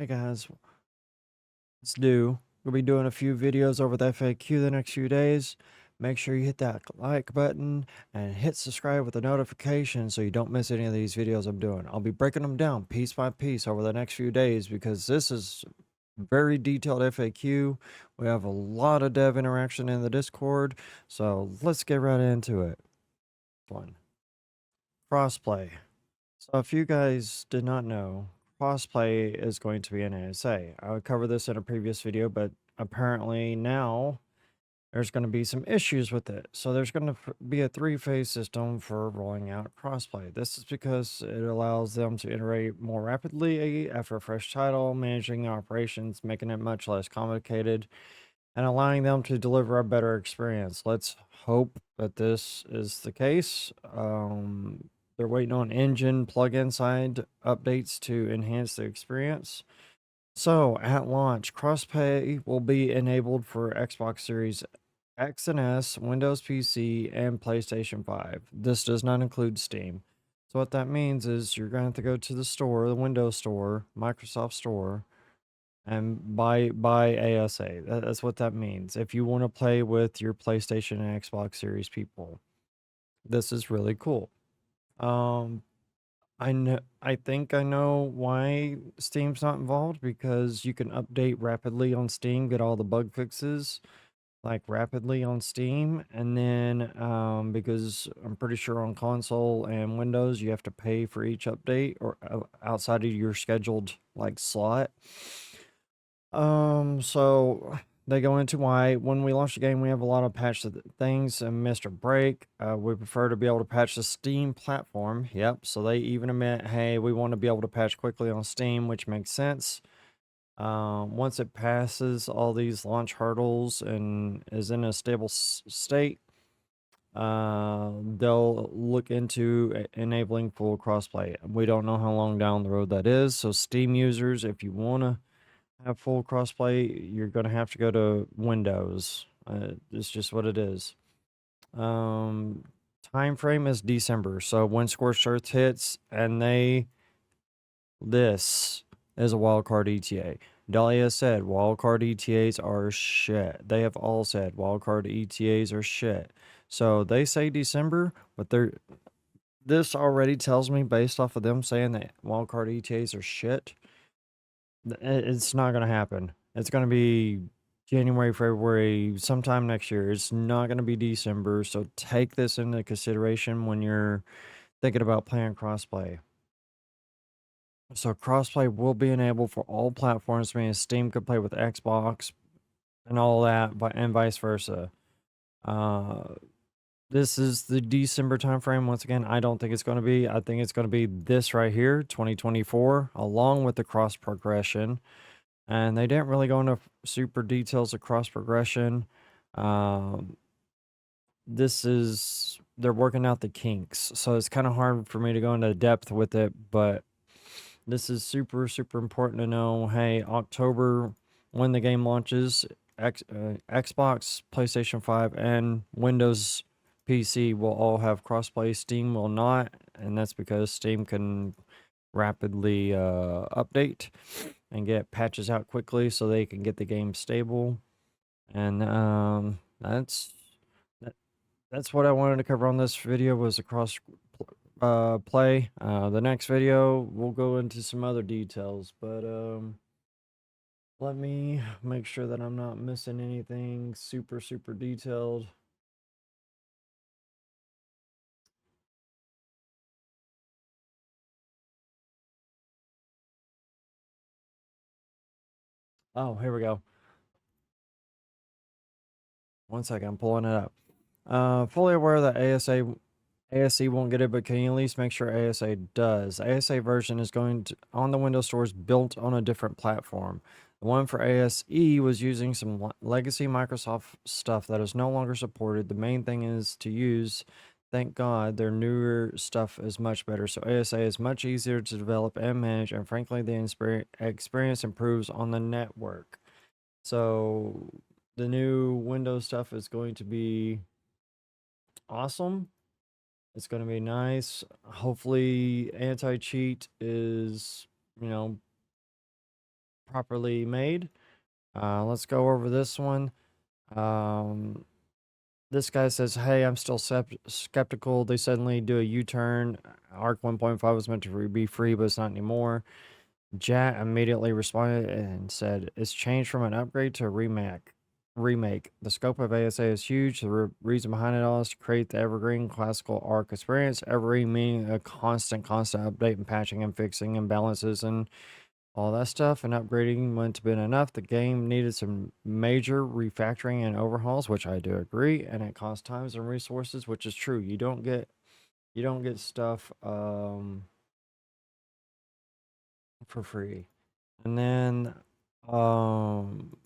Hey guys, it's due. We'll be doing a few videos over the FAQ the next few days. Make sure you hit that like button and hit subscribe with the notification so you don't miss any of these videos I'm doing. I'll be breaking them down piece by piece over the next few days because this is very detailed FAQ. We have a lot of dev interaction in the Discord, so let's get right into it. One, crossplay. So if you guys did not know, Crossplay is going to be an ASA. I would cover this in a previous video, but apparently now there's going to be some issues with it. So there's going to be a three-phase system for rolling out Crossplay. This is because it allows them to iterate more rapidly after a fresh title, managing their operations, making it much less complicated, and allowing them to deliver a better experience. Let's hope that this is the case. They're waiting on engine plugin side updates to enhance the experience. So, at launch, Crossplay will be enabled for Xbox Series X and S, Windows PC, and PlayStation 5. This does not include Steam. So, what that means is you're going to have to go to the store, the Windows Store, Microsoft Store, and buy ASA. That's what that means. If you want to play with your PlayStation and Xbox Series people, this is really cool. I think I know why Steam's not involved, because you can update rapidly on Steam, get all the bug fixes like rapidly on Steam, and then because I'm pretty sure on console and Windows you have to pay for each update or outside of your scheduled like slot. So they go into why when we launch the game, we have a lot of patch things and missed a break. We prefer to be able to patch the Steam platform. Yep. So they even admit, hey, we want to be able to patch quickly on Steam, which makes sense. Once it passes all these launch hurdles and is in a stable state, they'll look into enabling full crossplay. We don't know how long down the road that is. So Steam users, if you want to have full crossplay, you're going to have to go to Windows. It's just what it is. Time frame is December. So when Scorched Earth hits, and this is a wildcard ETA. Dahlia said wildcard ETAs are shit. They have all said wildcard ETAs are shit. So they say December, but this already tells me, based off of them saying that wildcard ETAs are shit, it's not going to happen. It's going to be January, February, sometime next year. It's not going to be December. So take this into consideration when you're thinking about playing crossplay. So crossplay will be enabled for all platforms, meaning Steam could play with Xbox and all that, and vice versa. This is the December timeframe. Once again, I don't think it's going to be. I think it's going to be this right here, 2024, along with the cross progression. And they didn't really go into super details of cross progression. They're working out the kinks, so it's kind of hard for me to go into depth with it, but this is super, super important to know. Hey, October, when the game launches, Xbox, PlayStation 5, and Windows PC will all have crossplay. Steam will not, and that's because Steam can rapidly update and get patches out quickly so they can get the game stable. And that's what I wanted to cover on this video, was a cross play. The next video we'll go into some other details, but let me make sure that I'm not missing anything super, super detailed. Oh, here we go. One second, I'm pulling it up. Fully aware that ASE won't get it, but can you at least make sure ASA does? ASA version is going to, on the Windows stores, built on a different platform. The one for ASE was using some legacy Microsoft stuff that is no longer supported. The main thing is to use. Thank God their newer stuff is much better. So ASA is much easier to develop and manage, and frankly, the experience improves on the network. So the new Windows stuff is going to be awesome. It's going to be nice. Hopefully, anti-cheat is, properly made. Let's go over this one. Um, this guy says, "Hey, I'm still skeptical. They suddenly do a U-turn. Arc 1.5 was meant to be free, but it's not anymore." Jat immediately responded and said, "It's changed from an upgrade to a remake. The scope of ASA is huge. The reason behind it all is to create the evergreen classical Arc experience. Evergreen meaning a constant update and patching and fixing imbalances and all that stuff. And upgrading wouldn't have been enough. The game needed some major refactoring and overhauls, which I do agree, and it costs times and resources, which is true. You don't get stuff for free." And then um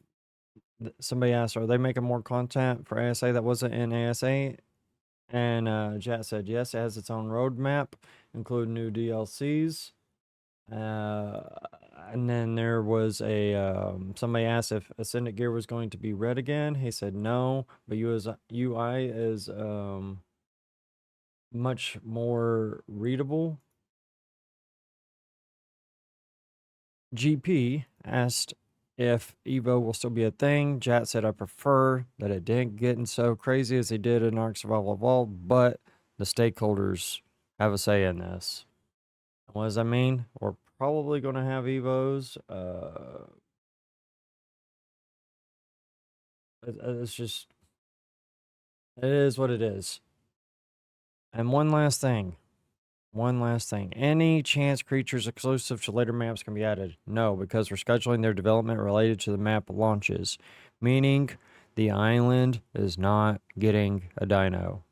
somebody asked, "Are they making more content for ASA that wasn't in ASA?" And Jat said, "Yes, it has its own roadmap, including new DLCs." Uh, and then there was a somebody asked if Ascended Gear was going to be red again. He said no, but UI is much more readable. GP asked if Evo will still be a thing. Jat said, "I prefer that it didn't get so crazy as they did in Ark Survival Evolved, but the stakeholders have a say in this." What does that mean? We're probably going to have Evos. It's just, it is what it is. And one last thing. Any chance creatures exclusive to later maps can be added? No, because we're scheduling their development related to the map launches, meaning the island is not getting a dino.